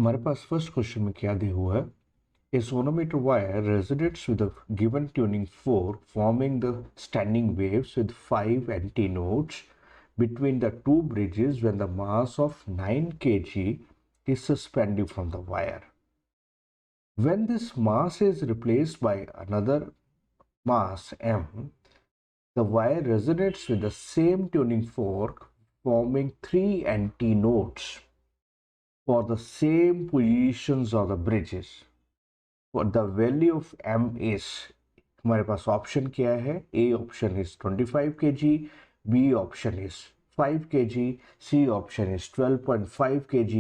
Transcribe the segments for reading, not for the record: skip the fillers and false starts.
हमारे पास first question में क्या दिया हुआ है, a sonometer wire resonates with a given tuning fork, forming the standing waves with 5 antinodes between the two bridges when the mass of 9 kg is suspended from the wire. When this mass is replaced by another mass m, the wire resonates with the same tuning fork, forming 3 antinodes for the same positions of the bridges. What the value of m is, हमारे पास option क्या है, A option is 25 kg, B option is 5 kg, C option is 12.5 kg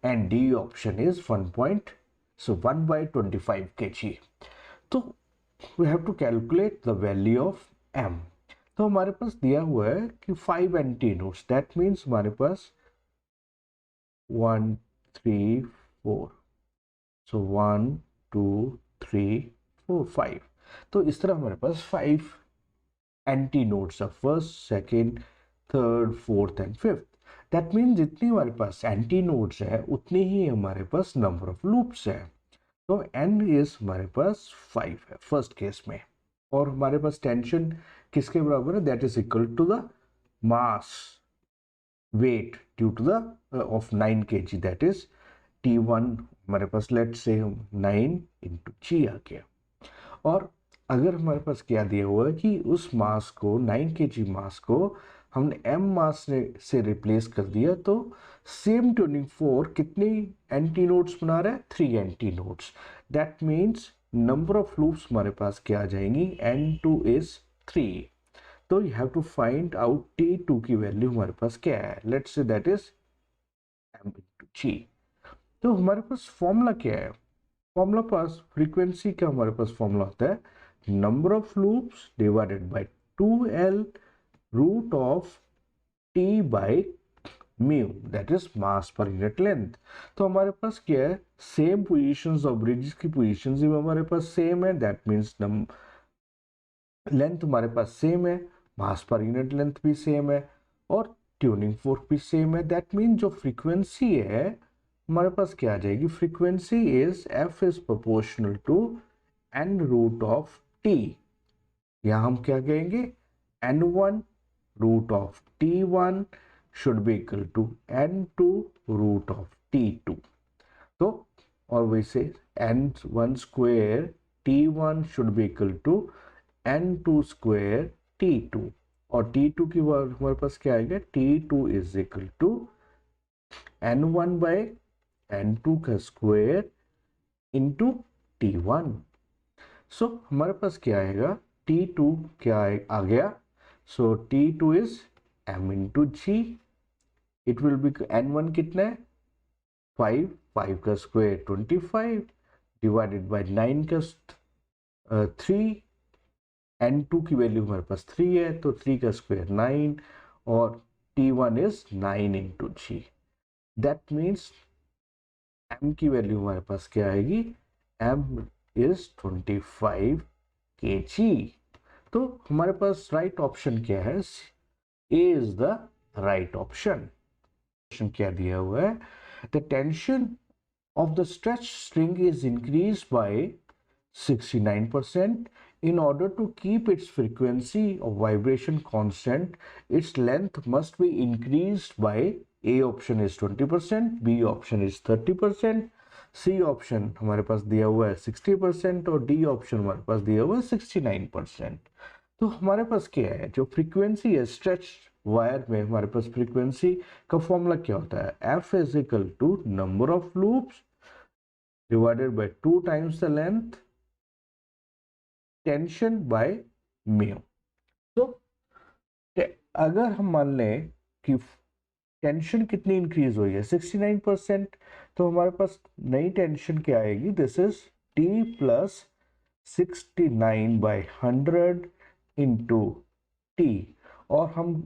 and D option is 1/25 kg. तो we have to calculate the value of m. तो हमारे पास दिया हुआ है कि 5 एंटीनोड्स, दैट मीन्स हमारे पास 1 3 4, सो 1 2 3 4 5. तो इस तरह हमारे पास 5 एंटी नोड्स है, first second third fourth and fifth. That mean जितनी हमारे पास एंटी नोड्स है उतनी ही हमारे पास नंबर ऑफ लूप्स है. तो एन इज हमारे पास 5 है फर्स्ट केस में. और हमारे पास टेंशन किसके बराबर है, that is equal to the mass weight due to the of 9 kg, that is T1 हमारे पास लेट्स से 9 इंटू जी आ गया. और अगर हमारे पास क्या दिया हुआ है कि उस मास को 9 kg मास को हमने m मास से रिप्लेस कर दिया, तो सेम ट्यूनिंग फोर कितनी एंटी नोड्स बना रहा है, 3 anti nodes. That means number of loops हमारे पास क्या आ जाएंगी, n2 इज 3. तो you have to find out T2 की वैल्यू हमारे पास क्या है, let's say that is m into g. तो हमारे पास फॉर्मूला क्या है, फॉर्मूला पास फ्रीक्वेंसी का हमारे पास फॉर्मूला होता है number of loops divided by 2l root of t by mu, that is mass per unit length. तो हमारे पास क्या है, सेम पोजीशंस ऑफ ब्रिजेस की पोजीशंस भी हमारे पास सेम है, दैट मींस लेंथ हमारे पास सेम है, मास पर यूनिट लेंथ भी सेम है और ट्यूनिंग फोर्क भी सेम है. दैट मीन जो फ्रीक्वेंसी है हमारे पास क्या आ जाएगी, frequency is f is proportional to n root of t. यहां हम क्या कहेंगे, n1 root of t1 should be equal to n2 root of t2. तो और वैसे n1 square t1 should be equal to n2 square t2. और t2 की हमारे पास क्या आएगा, t2 is equal to n1 bye n2 का स्क्वायर इंटू t1. सो हमारे पास क्या आएगा, t2 क्या आ गया, so t2 is m into G. It will be n1 कितना है 5, 5 का स्क्वायर 25 डिवाइडेड बाय 9 का 3. n2 की वैल्यू हमारे पास 3 है, तो 3 का स्क्वायर 9 और t1 is 9 into G. That means m की वैल्यू हमारे पास क्या आएगी, m इज 25 kg. तो हमारे पास राइट ऑप्शन क्या है, ए इज द राइट ऑप्शन. क्या दिया हुआ है, the tension of the stretch string is increase by 69%. In order to keep its frequency of vibration constant, its length must be increased by A option is 20%, B option is 30%, C option हमारे पास दिया हुआ है 60% और D option हमारे पास दिया हुआ है 69%. तो हमारे पास क्या है, जो फ्रीक्वेंसी है स्ट्रेच वायर में हमारे पास फ्रीक्वेंसी का फॉर्मूला क्या होता है, F is equal to number of loops divided by 2 times the length tension by mu. तो अगर हम मान लें कि टेंशन कितनी इंक्रीज हुई है 69%, तो हमारे पास नई टेंशन क्या आएगी, this is T plus 69/100 into T. और हम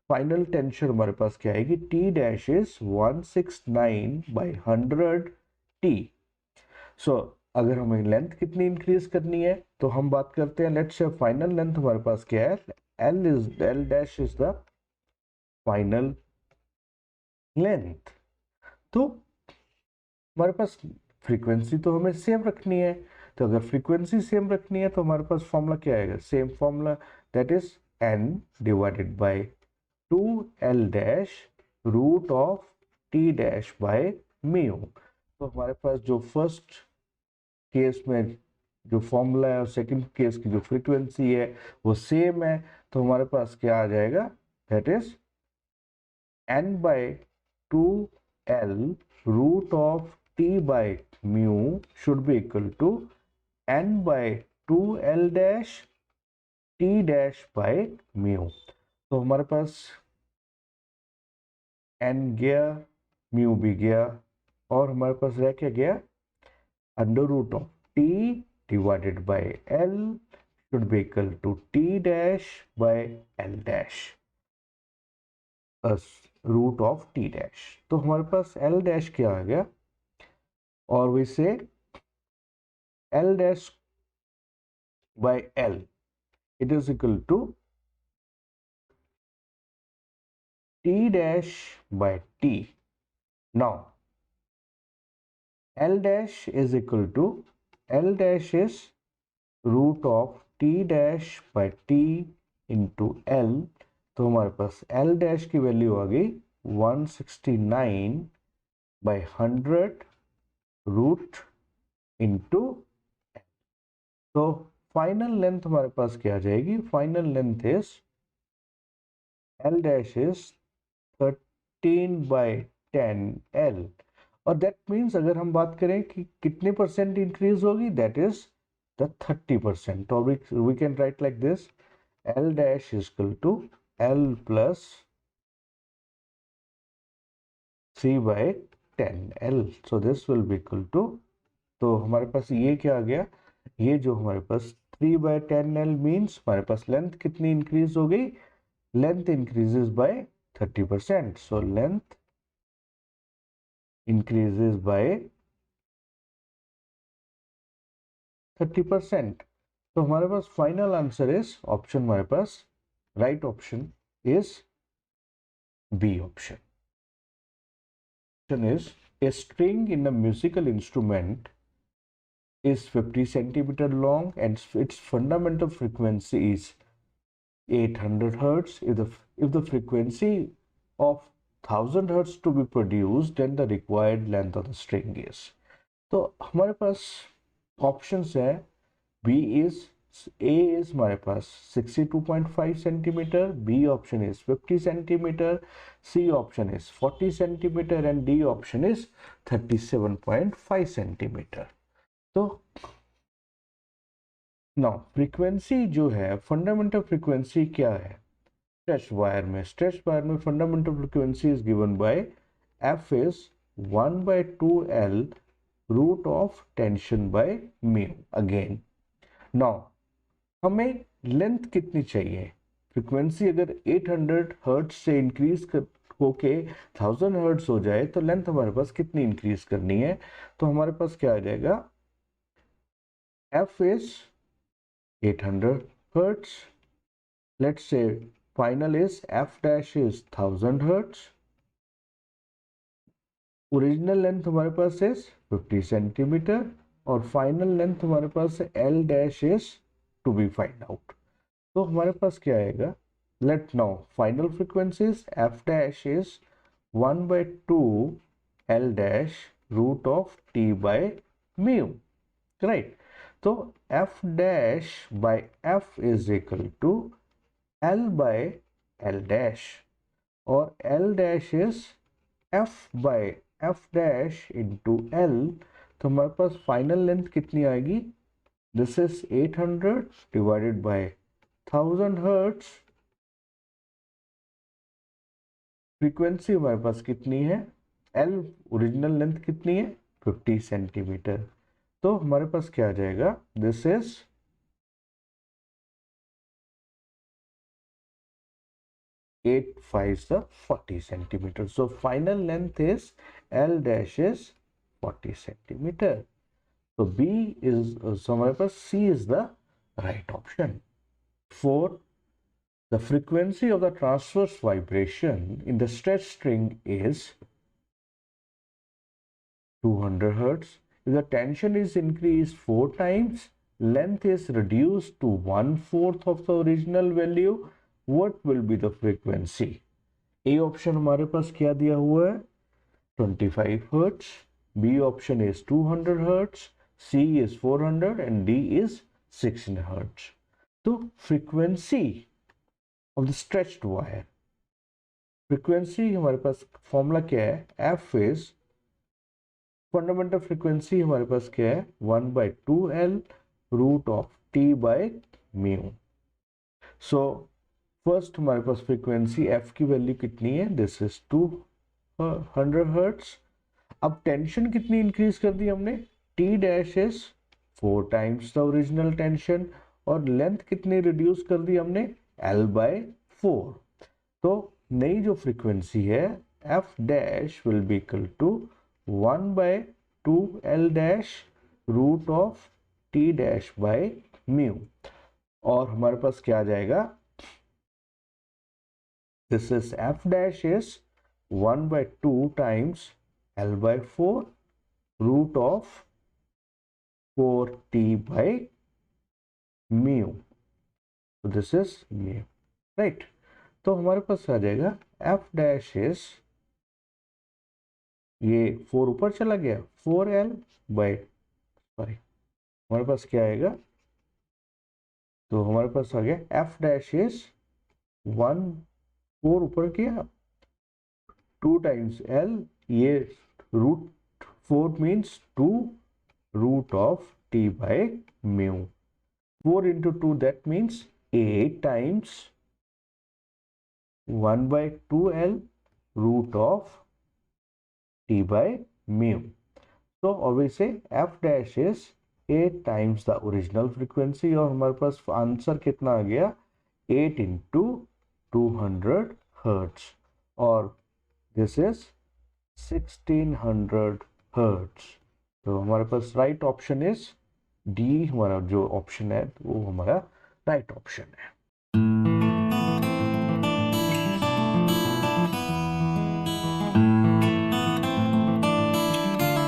फाइनल टेंशन हमारे पास क्या आएगी, T डैश इज 169/100 T. सो अगर हमें लेंथ कितनी इंक्रीज करनी है तो हम बात करते हैं, लेट्स से फाइनल लेंथ हमारे पास क्या है, L dash is the final length. तो हमारे पास फ्रीक्वेंसी तो हमें सेम रखनी है, तो अगर फ्रीक्वेंसी सेम रखनी है तो हमारे पास फॉर्मूला क्या आएगा, same formula, that is n divided by 2l dash root of t dash by mu. तो हमारे पास जो फर्स्ट केस में जो फॉर्मूला है और सेकंड केस की जो फ्रीक्वेंसी है वो सेम है, तो हमारे पास क्या आ जाएगा, that is n by 2l root of t by mu should be equal to n by 2l dash t dash by mu। तो हमारे पास n गया, mu भी गया, और हमारे पास रह क्या गया, under root of t divided by l should be equal to t dash by l dash root of T dash. तो हमारे पास एल डैश क्या आ गया, और वैसे L dash by L it is equal to T dash by T. Now L dash is equal to, L dash is root of T dash by T into L. तो हमारे पास L dash की value आ गई 169 बाय 100 root into. तो final length हमारे पास क्या आ जाएगी, final length is L dash is 13 बाय 10 एल, और दैट मीन्स अगर हम बात करें कि कितने परसेंट इंक्रीज होगी, दैट इज द 30%। और we can write like this, L dash is equal to L plus 3 by 10 L, so this will be equal to, तो हमारे पास ये क्या आ गया, ये जो हमारे पास 3 बाय 10 एल मीन्स हमारे पास लेंथ कितनी इंक्रीज हो गई, length increases by 30%, so length increases by 30%। तो हमारे पास फाइनल आंसर इज ऑप्शन, हमारे पास right option is B option. Is a string in a musical instrument is 50 centimeter long and its fundamental frequency is 800 hertz. If the frequency of 1000 hertz to be produced, then the required length of the string is। तो हमारे पास options है, B is, A is हमारे पास 62.5 centimetre, B option is 50 centimetre, C option is 40 centimetre and D option is 37.5 centimetre. तो now frequency जो है, fundamental frequency क्या है, स्ट्रेच वायर में fundamental frequency is given by F is 1/2L root of tension by mu. Again now हमें length कितनी चाहिए, frequency अगर 800 हर्ट्ज से इंक्रीज होके 1000 हर्ट्ज हो जाए तो लेंथ हमारे पास कितनी इंक्रीज करनी है, तो हमारे पास क्या आ जाएगा, F is 800 hertz, let's say final is F dash is 1000 hertz, original length हमारे पास इज 50 सेंटीमीटर, और फाइनल लेंथ हमारे पास L dash is to be find out. तो हमारे पास क्या आएगा, let now final frequencies F dash is 1/2 L dash root of T by mu, right. तो F dash by F is equal to L by L dash, और L dash is F by F dash into L। तो हमारे पास फाइनल लेंथ कितनी आएगी, this is 800 divided by 1000 hertz, frequency हमारे पास कितनी है, L ओरिजिनल लेंथ कितनी है 50 सेंटीमीटर। तो हमारे पास क्या आ जाएगा, this is 8 5 40 centimetre, so final length is L dash is 40 centimetre. तो B इज, सो हमारे पास C is the right option. 4, the frequency of the transverse vibration in the stretch string is 200 hertz. If the tension is increased 4 times, length is reduced to 1/4 of the original value, what will be the frequency? A option हमारे पास क्या दिया हुआ है 25 hertz, B option is 200 hertz, C is 400 and D is 16 hertz. तो frequency of the stretched wire, frequency हमारे पास formula क्या है, F is फंडामेंटल फ्रीक्वेंसी हमारे पास क्या है 1/2L root of T by mu. So first हमारे पास फ्रीक्वेंसी F की वैल्यू कितनी है, दिस इज 200 हर्ट्ज. अब टेंशन कितनी इंक्रीज कर दी हमने, T dash is 4 times the original tension, और लेंथ कितनी रिड्यूस कर दी हमने L/4. तो नई जो फ्रीक्वेंसी है F dash will be equal to 1/2L dash root of T dash by mu. और हमारे पास क्या आ जाएगा, this is F dash is 1/2 times L/4 root of 4T by mu. This is mu, right. तो हमारे पास आ जाएगा F डैश इज, ये 4 ऊपर चला गया 4L बाय, सॉरी हमारे पास क्या आएगा, तो हमारे पास आ गया F डैश इज 4 ऊपर किया 2 टाइम्स L, ये root 4 means 2 root of T by mu. 4 into 2 that means 8 times 1/2L root of T by mu. So obviously F dash is 8 times the original frequency, और हमारे पास answer कितना आ गया 8 into 200 hertz, और this is 1600 hertz. तो हमारे पास right option is D, हमारा जो ऑप्शन है वो हमारा राइट ऑप्शन है.